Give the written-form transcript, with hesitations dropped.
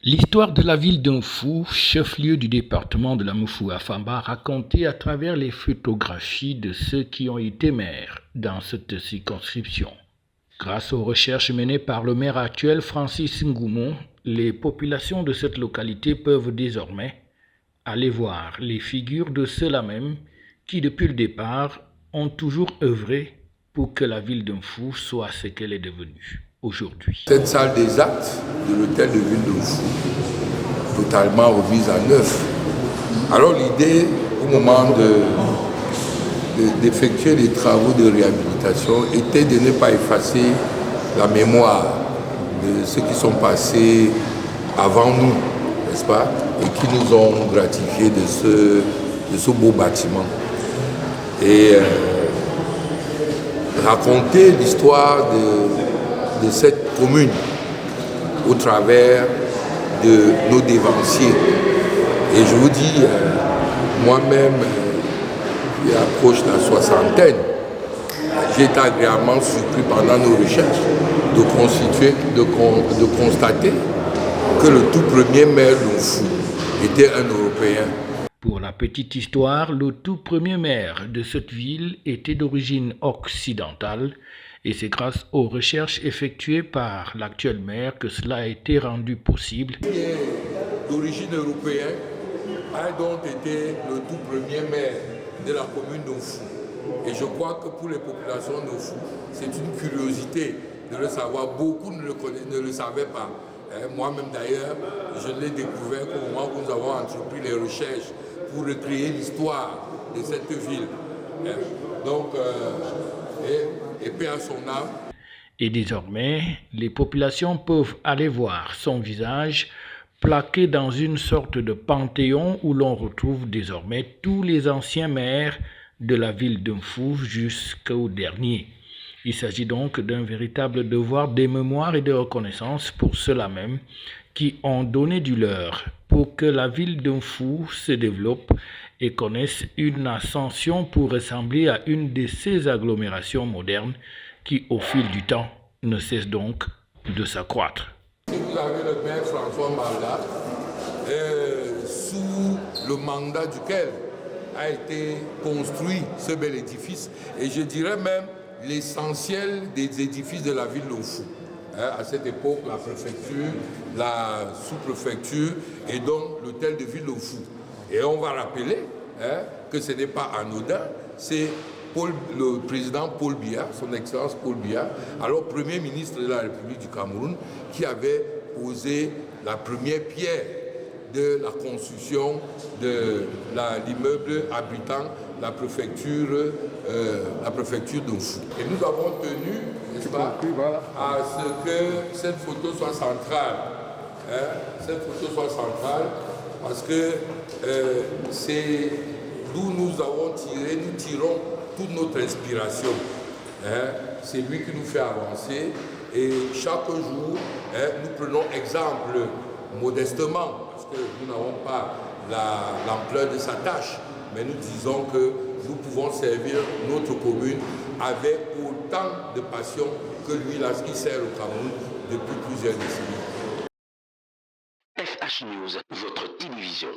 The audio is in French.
L'histoire de la ville d'Unfu, chef-lieu du département de la Mouffou-Afamba, racontée à travers les photographies de ceux qui ont été maires dans cette circonscription. Grâce aux recherches menées par le maire actuel Francis Ngoumou, les populations de cette localité peuvent désormais aller voir les figures de ceux-là même qui, depuis le départ, ont toujours œuvré pour que la ville d'Unfu soit ce qu'elle est devenue aujourd'hui. Cette salle des actes de l'hôtel de ville d'Unfu, totalement remise à neuf. Alors l'idée, au moment d'effectuer les travaux de réhabilitation, était de ne pas effacer la mémoire de ceux qui sont passés avant nous, n'est-ce pas, et qui nous ont gratifiés de ce beau bâtiment. Et raconter l'histoire de cette commune au travers de nos dévanciers. Et je vous dis, moi-même, qui approche la soixantaine, j'ai été agréablement surpris pendant nos recherches de constater que le tout premier maire d'Unfu était un Européen. Pour la petite histoire, le tout premier maire de cette ville était d'origine occidentale et c'est grâce aux recherches effectuées par l'actuel maire que cela a été rendu possible. Qui est d'origine européenne a donc été le tout premier maire de la commune d'Unfu. Et je crois que pour les populations d'Unfu, c'est une curiosité de le savoir. Beaucoup ne le savaient pas. Moi-même d'ailleurs, je l'ai découvert au moment où nous avons entrepris les recherches pour recréer l'histoire de cette ville. Donc, et paix à son âme. Et désormais, les populations peuvent aller voir son visage plaqué dans une sorte de panthéon où l'on retrouve désormais tous les anciens maires de la ville d'Unfu jusqu'au dernier. Il s'agit donc d'un véritable devoir de mémoire et de reconnaissance pour ceux-là même qui ont donné du leur pour que la ville d'Unfu se développe et connaisse une ascension pour ressembler à une de ces agglomérations modernes qui, au fil du temps, ne cessent donc de s'accroître. Si vous avez le maire François Malda, sous le mandat duquel a été construit ce bel édifice, et je dirais même l'essentiel des édifices de la ville d'Unfu. À cette époque, la préfecture, la sous-préfecture et donc l'hôtel de ville d'Unfu. Et on va rappeler que ce n'est pas anodin, c'est le président Paul Biya, son excellence Paul Biya, alors premier ministre de la République du Cameroun, qui avait posé la première pierre de la construction de l'immeuble abritant la préfecture d'Unfu. Et nous avons tenu, n'est-ce pas, à ce que cette photo soit centrale. Cette photo soit centrale parce que c'est d'où nous tirons toute notre inspiration. C'est lui qui nous fait avancer et chaque jour, nous prenons exemple modestement, parce que nous n'avons pas l'ampleur de sa tâche, mais nous disons que nous pouvons servir notre commune avec autant de passion que lui, là, qui sert au Cameroun depuis plusieurs décennies. FH News, votre télévision.